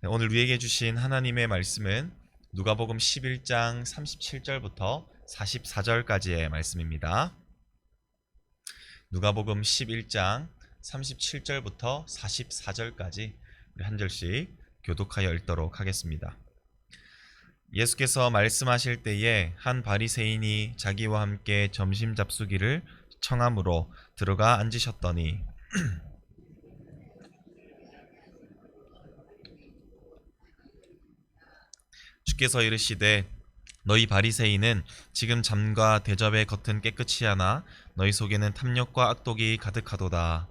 네, 오늘 우리에게 주신 하나님의 말씀은 누가복음 11장 37절부터 44절까지의 말씀입니다. 누가복음 11장 37절부터 44절까지 우리 한 절씩 교독하여 읽도록 하겠습니다. 예수께서 말씀하실 때에 한 바리새인이 자기와 함께 점심 잡수기를 청함으로 들어가 앉으셨더니 주께서 이르시되 너희 바리새인은 지금 잠과 대접의 겉은 깨끗이 하나 너희 속에는 탐욕과 악독이 가득하도다.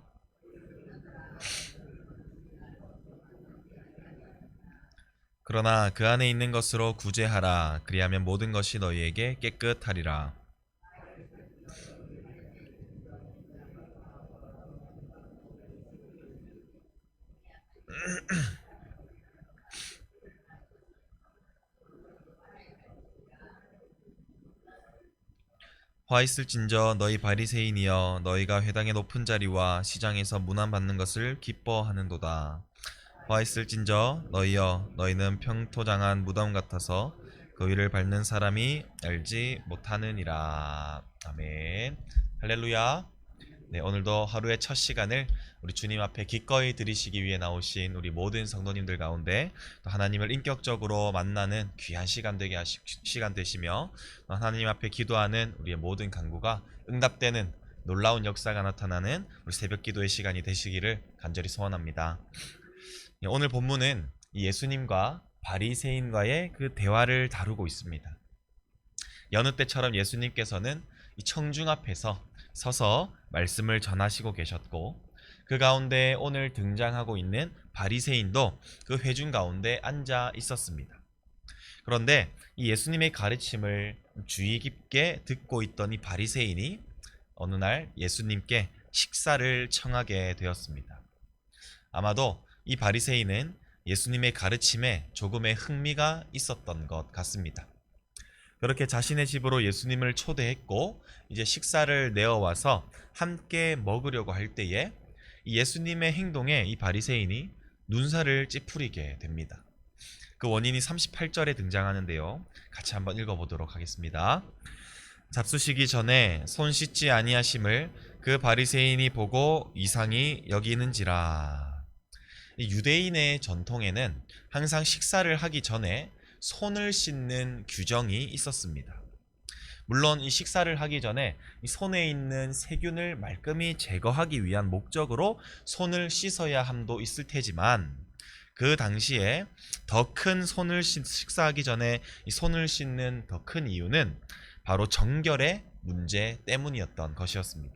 그러나 그 안에 있는 것으로 구제하라. 그리하면 모든 것이 너희에게 깨끗하리라. 화 있을진저 너희 바리새인이여 너희가 회당의 높은 자리와 시장에서 문안받는 것을 기뻐하는도다. 화 있을진저 너희여 너희는 평토장한 무덤 같아서 그 위를 밟는 사람이 알지 못하느니라. 아멘. 할렐루야. 네, 오늘도 하루의 첫 시간을 우리 주님 앞에 기꺼이 드리시기 위해 나오신 우리 모든 성도님들 가운데 또 하나님을 인격적으로 만나는 귀한 시간 되시며 또 하나님 앞에 기도하는 우리의 모든 간구가 응답되는 놀라운 역사가 나타나는 우리 새벽 기도의 시간이 되시기를 간절히 소원합니다. 네, 오늘 본문은 예수님과 바리새인과의 그 대화를 다루고 있습니다. 여느 때처럼 예수님께서는 이 청중 앞에서 서서 말씀을 전하시고 계셨고 그 가운데 오늘 등장하고 있는 바리새인도 그 회중 가운데 앉아 있었습니다. 그런데 이 예수님의 가르침을 주의 깊게 듣고 있던 이 바리새인이 어느 날 예수님께 식사를 청하게 되었습니다. 아마도 이 바리새인은 예수님의 가르침에 조금의 흥미가 있었던 것 같습니다. 그렇게 자신의 집으로 예수님을 초대했고 이제 식사를 내어와서 함께 먹으려고 할 때에 예수님의 행동에 이 바리새인이 눈살을 찌푸리게 됩니다. 그 원인이 38절에 등장하는데요. 같이 한번 읽어보도록 하겠습니다. 잡수시기 전에 손 씻지 아니하심을 그 바리새인이 보고 이상히 여기는지라. 유대인의 전통에는 항상 식사를 하기 전에 손을 씻는 규정이 있었습니다. 물론 이 식사를 하기 전에 이 손에 있는 세균을 말끔히 제거하기 위한 목적으로 손을 씻어야 함도 있을 테지만 그 당시에 더 큰 식사하기 전에 이 손을 씻는 더 큰 이유는 바로 정결의 문제 때문이었던 것이었습니다.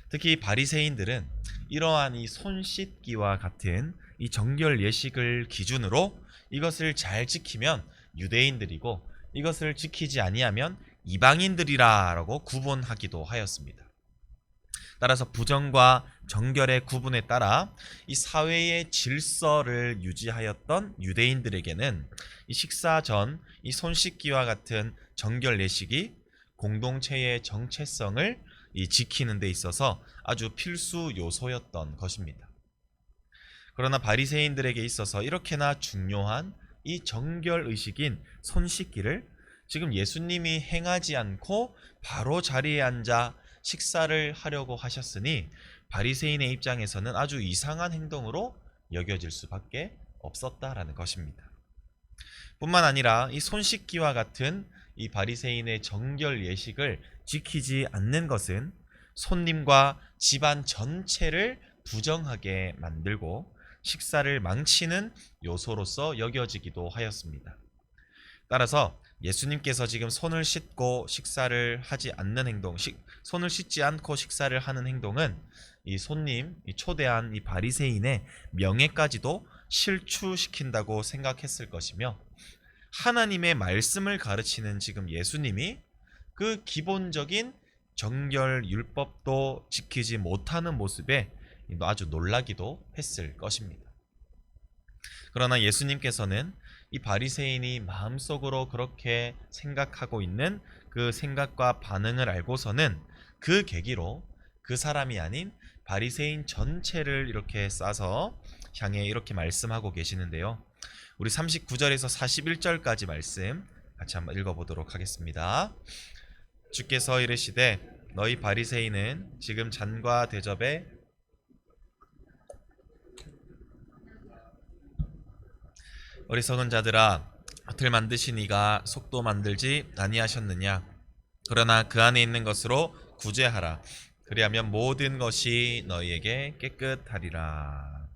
특히 바리새인들은 이러한 이 손 씻기와 같은 이 정결 예식을 기준으로 이것을 잘 지키면 유대인들이고 이것을 지키지 아니하면 이방인들이라고 구분하기도 하였습니다. 따라서 부정과 정결의 구분에 따라 이 사회의 질서를 유지하였던 유대인들에게는 이 식사 전 이 손 씻기와 같은 정결 예식이 공동체의 정체성을 지키는 데 있어서 아주 필수 요소였던 것입니다. 그러나 바리새인들에게 있어서 이렇게나 중요한 이 정결 의식인 손 씻기를 지금 예수님이 행하지 않고 바로 자리에 앉아 식사를 하려고 하셨으니 바리새인의 입장에서는 아주 이상한 행동으로 여겨질 수밖에 없었다라는 것입니다. 뿐만 아니라 이 손 씻기와 같은 이 바리새인의 정결 예식을 지키지 않는 것은 손님과 집안 전체를 부정하게 만들고 식사를 망치는 요소로서 여겨지기도 하였습니다. 따라서 예수님께서 지금 손을 씻고 식사를 하지 않는 행동, 손을 씻지 않고 식사를 하는 행동은 이 손님, 이 초대한 이 바리새인의 명예까지도 실추시킨다고 생각했을 것이며 하나님의 말씀을 가르치는 지금 예수님이 그 기본적인 정결 율법도 지키지 못하는 모습에 아주 놀라기도 했을 것입니다. 그러나 예수님께서는 이 바리새인이 마음속으로 그렇게 생각하고 있는 그 생각과 반응을 알고서는 그 계기로 그 사람이 아닌 바리새인 전체를 이렇게 싸서 향해 이렇게 말씀하고 계시는데요. 우리 39절에서 41절까지 말씀 같이 한번 읽어보도록 하겠습니다. 주께서 이르시되 너희 바리새인은 지금 잔과 대접에 어리석은 자들아, 겉을 만드시니가 속도 만들지 아니하셨느냐? 그러나 그 안에 있는 것으로 구제하라. 그리하면 모든 것이 너희에게 깨끗하리라.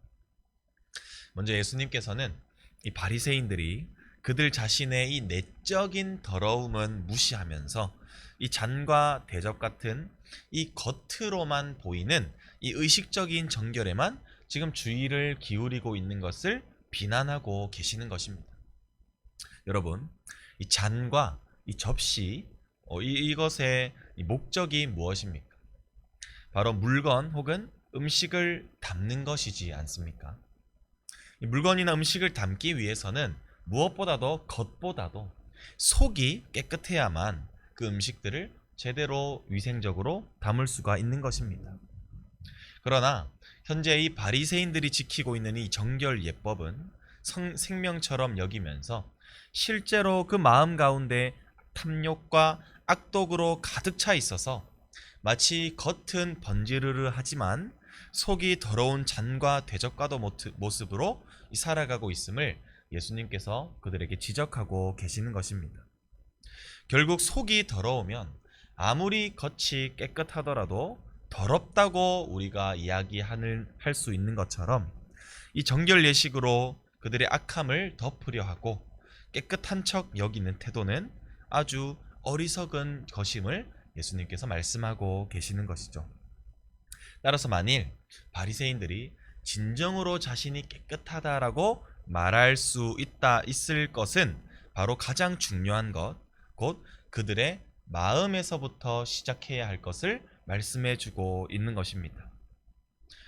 먼저 예수님께서는 이 바리새인들이 그들 자신의 이 내적인 더러움은 무시하면서 이 잔과 대접 같은 이 겉으로만 보이는 이 의식적인 정결에만 지금 주의를 기울이고 있는 것을 비난하고 계시는 것입니다. 여러분, 이 잔과 이 접시, 이것의 이 목적이 무엇입니까? 바로 물건 혹은 음식을 담는 것이지 않습니까? 이 물건이나 음식을 담기 위해서는 무엇보다도 겉보다도 속이 깨끗해야만 그 음식들을 제대로 위생적으로 담을 수가 있는 것입니다. 그러나 현재 이 바리새인들이 지키고 있는 이 정결 예법은 생명처럼 여기면서 실제로 그 마음 가운데 탐욕과 악독으로 가득 차 있어서 마치 겉은 번지르르 하지만 속이 더러운 잔과 대접과도 모습으로 살아가고 있음을 예수님께서 그들에게 지적하고 계시는 것입니다. 결국 속이 더러우면 아무리 겉이 깨끗하더라도 더럽다고 우리가 할 수 있는 것처럼 이 정결 예식으로 그들의 악함을 덮으려 하고 깨끗한 척 여기는 태도는 아주 어리석은 것임을 예수님께서 말씀하고 계시는 것이죠. 따라서 만일 바리새인들이 진정으로 자신이 깨끗하다라고 말할 수 있을 것은 바로 가장 중요한 것, 곧 그들의 마음에서부터 시작해야 할 것을 말씀해 주고 있는 것입니다.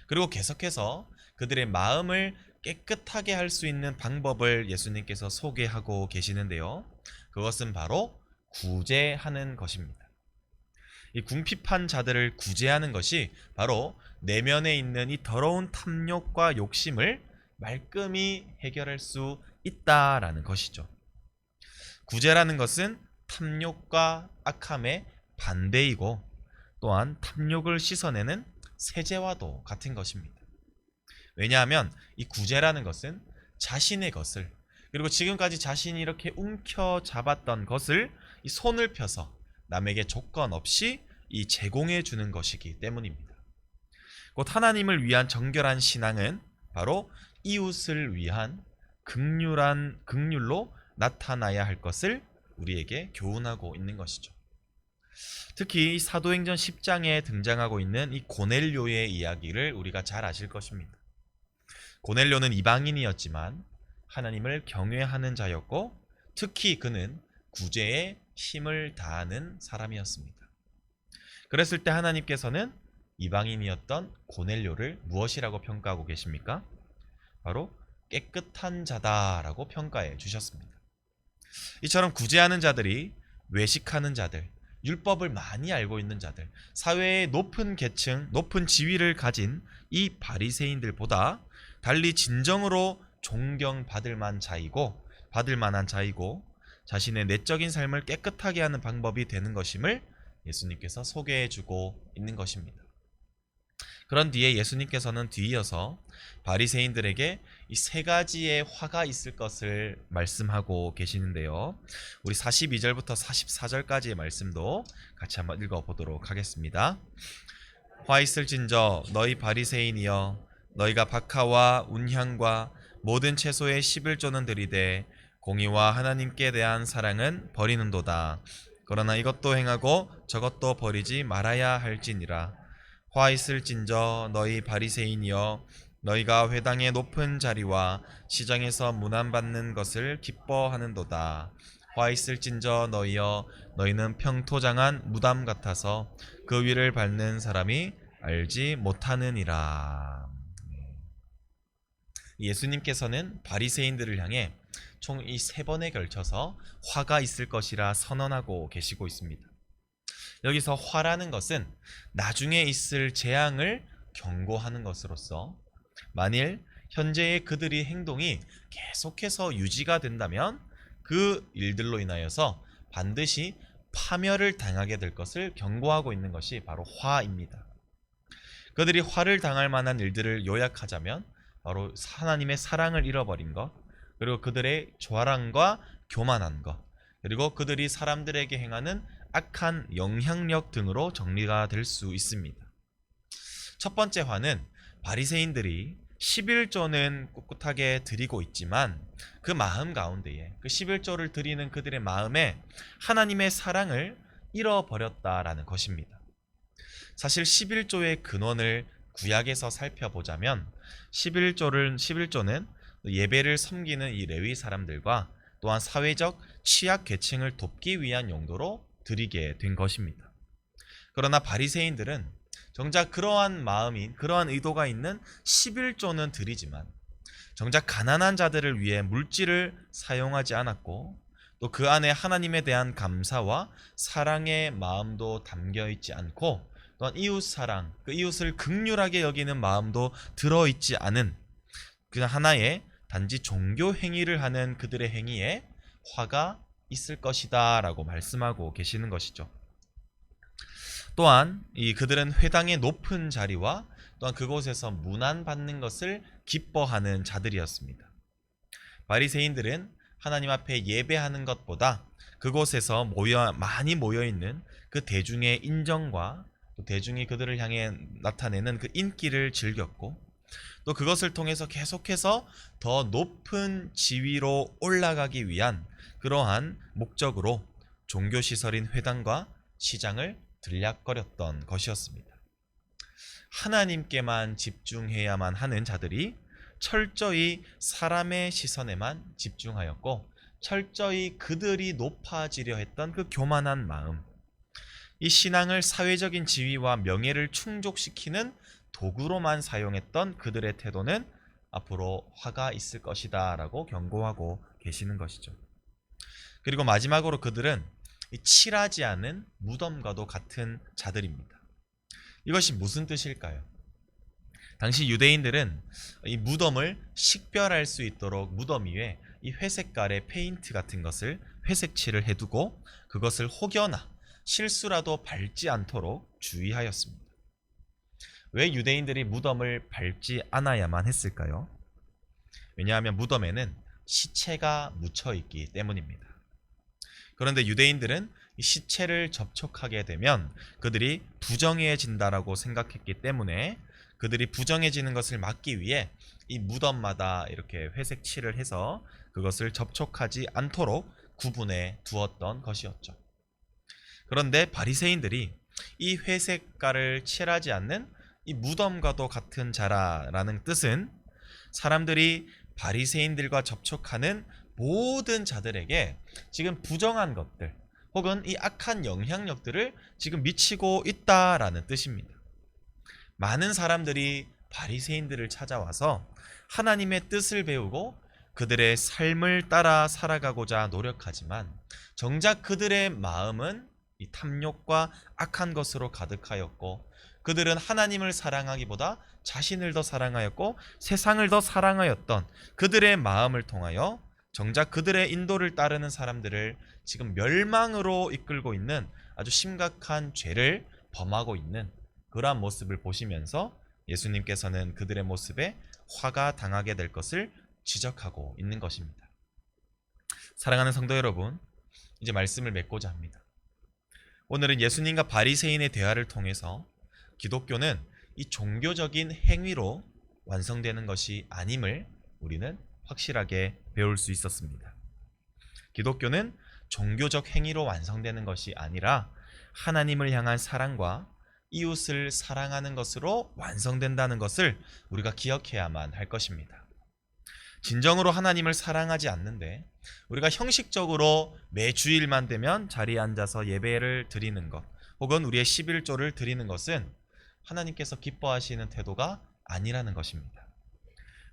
그리고 계속해서 그들의 마음을 깨끗하게 할 수 있는 방법을 예수님께서 소개하고 계시는데요. 그것은 바로 구제하는 것입니다. 이 궁핍한 자들을 구제하는 것이 바로 내면에 있는 이 더러운 탐욕과 욕심을 말끔히 해결할 수 있다라는 것이죠. 구제라는 것은 탐욕과 악함의 반대이고 또한 탐욕을 씻어내는 세제와도 같은 것입니다. 왜냐하면 이 구제라는 것은 자신의 것을 그리고 지금까지 자신이 이렇게 움켜잡았던 것을 이 손을 펴서 남에게 조건 없이 이 제공해 주는 것이기 때문입니다. 곧 하나님을 위한 정결한 신앙은 바로 이웃을 위한 긍휼로 나타나야 할 것을 우리에게 교훈하고 있는 것이죠. 특히 사도행전 10장에 등장하고 있는 이 고넬료의 이야기를 우리가 잘 아실 것입니다. 고넬료는 이방인이었지만 하나님을 경외하는 자였고 특히 그는 구제에 힘을 다하는 사람이었습니다. 그랬을 때 하나님께서는 이방인이었던 고넬료를 무엇이라고 평가하고 계십니까? 바로 깨끗한 자다라고 평가해 주셨습니다. 이처럼 구제하는 자들이 외식하는 자들, 율법을 많이 알고 있는 자들, 사회의 높은 계층, 높은 지위를 가진 이 바리새인들보다 달리 진정으로 존경받을 만한 자이고 자신의 내적인 삶을 깨끗하게 하는 방법이 되는 것임을 예수님께서 소개해주고 있는 것입니다. 그런 뒤에 예수님께서는 뒤이어서 바리새인들에게 이 세 가지의 화가 있을 것을 말씀하고 계시는데요. 우리 42절부터 44절까지의 말씀도 같이 한번 읽어보도록 하겠습니다. 화 있을진저 너희 바리새인이여 너희가 박하와 운향과 모든 채소의 11조는 들이되 공의와 하나님께 대한 사랑은 버리는도다. 그러나 이것도 행하고 저것도 버리지 말아야 할지니라. 화 있을진저 너희 바리새인이여 너희가 회당의 높은 자리와 시장에서 문안받는 것을 기뻐하는도다. 화 있을진저 너희여 너희는 평토장한 무담 같아서 그 위를 밟는 사람이 알지 못하느니라. 예수님께서는 바리새인들을 향해 총 이 3번에 걸쳐서 화가 있을 것이라 선언하고 계시고 있습니다. 여기서 화라는 것은 나중에 있을 재앙을 경고하는 것으로서 만일 현재의 그들의 행동이 계속해서 유지가 된다면 그 일들로 인하여서 반드시 파멸을 당하게 될 것을 경고하고 있는 것이 바로 화입니다. 그들이 화를 당할 만한 일들을 요약하자면 바로 하나님의 사랑을 잃어버린 것, 그리고 그들의 좌랑과 교만한 것, 그리고 그들이 사람들에게 행하는 악한 영향력 등으로 정리가 될 수 있습니다. 첫 번째 화는 바리새인들이 11조는 꿋꿋하게 드리고 있지만 그 마음 가운데에 그 11조를 드리는 그들의 마음에 하나님의 사랑을 잃어버렸다라는 것입니다. 사실 11조의 근원을 구약에서 살펴보자면 11조는 예배를 섬기는 이 레위 사람들과 또한 사회적 취약 계층을 돕기 위한 용도로 드리게 된 것입니다. 그러나 바리새인들은 정작 그러한 마음인 그러한 의도가 있는 11조는 드리지만 정작 가난한 자들을 위해 물질을 사용하지 않았고 또 그 안에 하나님에 대한 감사와 사랑의 마음도 담겨 있지 않고 또한 이웃 사랑, 그 이웃을 긍휼하게 여기는 마음도 들어있지 않은 그냥 하나의 단지 종교 행위를 하는 그들의 행위에 화가 있을 것이다 라고 말씀하고 계시는 것이죠. 또한 그들은 회당의 높은 자리와 또한 그곳에서 문안받는 것을 기뻐하는 자들이었습니다. 바리새인들은 하나님 앞에 예배하는 것보다 그곳에서 많이 모여있는 그 대중의 인정과 또 대중이 그들을 향해 나타내는 그 인기를 즐겼고 또 그것을 통해서 계속해서 더 높은 지위로 올라가기 위한 그러한 목적으로 종교시설인 회당과 시장을 들락거렸던 것이었습니다. 하나님께만 집중해야만 하는 자들이 철저히 사람의 시선에만 집중하였고 철저히 그들이 높아지려 했던 그 교만한 마음, 이 신앙을 사회적인 지위와 명예를 충족시키는 도구로만 사용했던 그들의 태도는 앞으로 화가 있을 것이다 라고 경고하고 계시는 것이죠. 그리고 마지막으로 그들은 칠하지 않은 무덤과도 같은 자들입니다. 이것이 무슨 뜻일까요? 당시 유대인들은 이 무덤을 식별할 수 있도록 무덤 위에 이 회색깔의 페인트 같은 것을 회색칠을 해두고 그것을 혹여나 실수라도 밟지 않도록 주의하였습니다. 왜 유대인들이 무덤을 밟지 않아야만 했을까요? 왜냐하면 무덤에는 시체가 묻혀 있기 때문입니다. 그런데 유대인들은 이 시체를 접촉하게 되면 그들이 부정해진다라고 생각했기 때문에 그들이 부정해지는 것을 막기 위해 이 무덤마다 이렇게 회색 칠을 해서 그것을 접촉하지 않도록 구분해 두었던 것이었죠. 그런데 바리새인들이 이 회색깔을 칠하지 않는 이 무덤과도 같은 자라라는 뜻은 사람들이 바리새인들과 접촉하는 모든 자들에게 지금 부정한 것들 혹은 이 악한 영향력들을 지금 미치고 있다라는 뜻입니다. 많은 사람들이 바리새인들을 찾아와서 하나님의 뜻을 배우고 그들의 삶을 따라 살아가고자 노력하지만 정작 그들의 마음은 이 탐욕과 악한 것으로 가득하였고 그들은 하나님을 사랑하기보다 자신을 더 사랑하였고 세상을 더 사랑하였던 그들의 마음을 통하여 정작 그들의 인도를 따르는 사람들을 지금 멸망으로 이끌고 있는 아주 심각한 죄를 범하고 있는 그러한 모습을 보시면서 예수님께서는 그들의 모습에 화가 당하게 될 것을 지적하고 있는 것입니다. 사랑하는 성도 여러분, 이제 말씀을 맺고자 합니다. 오늘은 예수님과 바리새인의 대화를 통해서 기독교는 이 종교적인 행위로 완성되는 것이 아님을 우리는 확실하게 배울 수 있었습니다. 기독교는 종교적 행위로 완성되는 것이 아니라 하나님을 향한 사랑과 이웃을 사랑하는 것으로 완성된다는 것을 우리가 기억해야만 할 것입니다. 진정으로 하나님을 사랑하지 않는데 우리가 형식적으로 매 주일만 되면 자리에 앉아서 예배를 드리는 것 혹은 우리의 11조를 드리는 것은 하나님께서 기뻐하시는 태도가 아니라는 것입니다.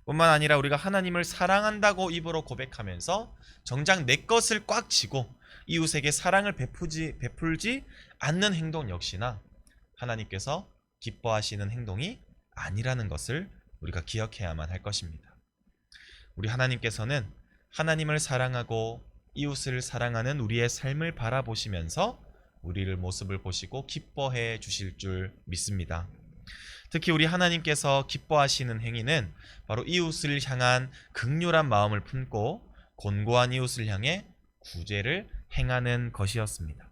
뿐만 아니라 우리가 하나님을 사랑한다고 입으로 고백하면서 정작 내 것을 꽉 쥐고 이웃에게 사랑을 베풀지 않는 행동 역시나 하나님께서 기뻐하시는 행동이 아니라는 것을 우리가 기억해야만 할 것입니다. 우리 하나님께서는 하나님을 사랑하고 이웃을 사랑하는 우리의 삶을 바라보시면서 우리를 모습을 보시고 기뻐해 주실 줄 믿습니다. 특히 우리 하나님께서 기뻐하시는 행위는 바로 이웃을 향한 극률한 마음을 품고 곤고한 이웃을 향해 구제를 행하는 것이었습니다.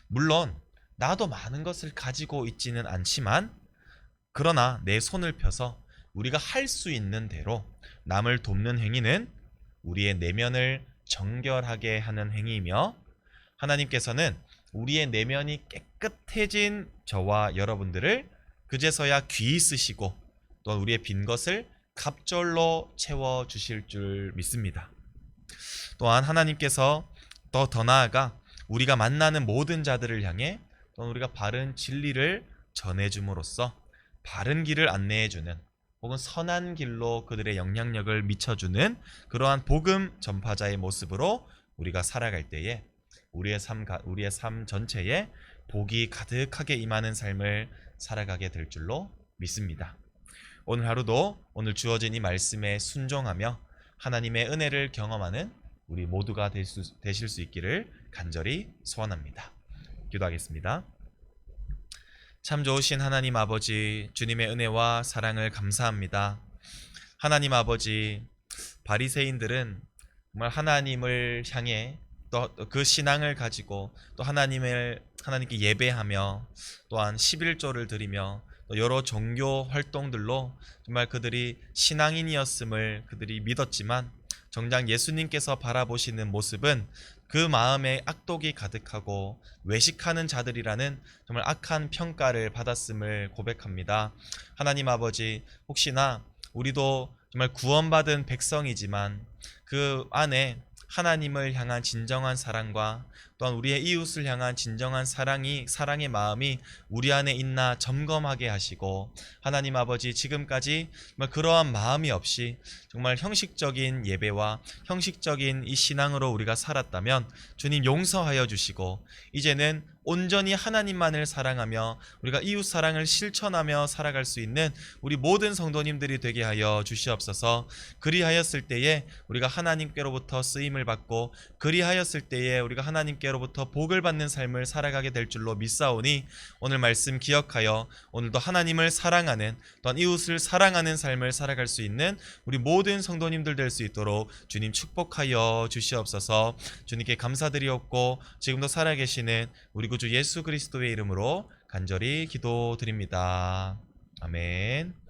물론 나도 많은 것을 가지고 있지는 않지만, 그러나 내 손을 펴서 우리가 할 수 있는 대로 남을 돕는 행위는 우리의 내면을 정결하게 하는 행위이며, 하나님께서는 우리의 내면이 깨끗해진 저와 여러분들을 그제서야 귀히 쓰시고 또 우리의 빈 것을 갑절로 채워 주실 줄 믿습니다. 또한 하나님께서 더 나아가 우리가 만나는 모든 자들을 향해 또는 우리가 바른 진리를 전해줌으로써 바른 길을 안내해주는, 혹은 선한 길로 그들의 영향력을 미쳐주는 그러한 복음 전파자의 모습으로 우리가 살아갈 때에 우리의 삶 전체에 복이 가득하게 임하는 삶을 살아가게 될 줄로 믿습니다. 오늘 하루도 오늘 주어진 이 말씀에 순종하며 하나님의 은혜를 경험하는 우리 모두가 되실 수 있기를 간절히 소원합니다. 기도하겠습니다. 참 좋으신 하나님 아버지, 주님의 은혜와 사랑을 감사합니다. 하나님 아버지, 바리새인들은 정말 하나님을 향해 또 그 신앙을 가지고 또 하나님께 예배하며 또한 11조를 드리며 또 여러 종교 활동들로 정말 그들이 신앙인이었음을 그들이 믿었지만, 정작 예수님께서 바라보시는 모습은 그 마음에 악독이 가득하고 외식하는 자들이라는 정말 악한 평가를 받았음을 고백합니다. 하나님 아버지, 혹시나 우리도 정말 구원받은 백성이지만 그 안에 하나님을 향한 진정한 사랑과 또한 우리의 이웃을 향한 진정한 사랑의 마음이 우리 안에 있나 점검하게 하시고, 하나님 아버지, 지금까지 정말 그러한 마음이 없이 정말 형식적인 예배와 형식적인 이 신앙으로 우리가 살았다면 주님 용서하여 주시고, 이제는 온전히 하나님만을 사랑하며 우리가 이웃 사랑을 실천하며 살아갈 수 있는 우리 모든 성도님들이 되게 하여 주시옵소서. 그리하였을 때에 우리가 하나님께로부터 쓰임을 받고, 그리하였을 때에 우리가 하나님께로부터 복을 받는 삶을 살아가게 될 줄로 믿사오니, 오늘 말씀 기억하여 오늘도 하나님을 사랑하는 또한 이웃을 사랑하는 삶을 살아갈 수 있는 우리 모든 성도님들 될 수 있도록 주님 축복하여 주시옵소서. 주님께 감사드리옵고 지금도 살아계시는 우리 구주 예수 그리스도의 이름으로 간절히 기도드립니다. 아멘.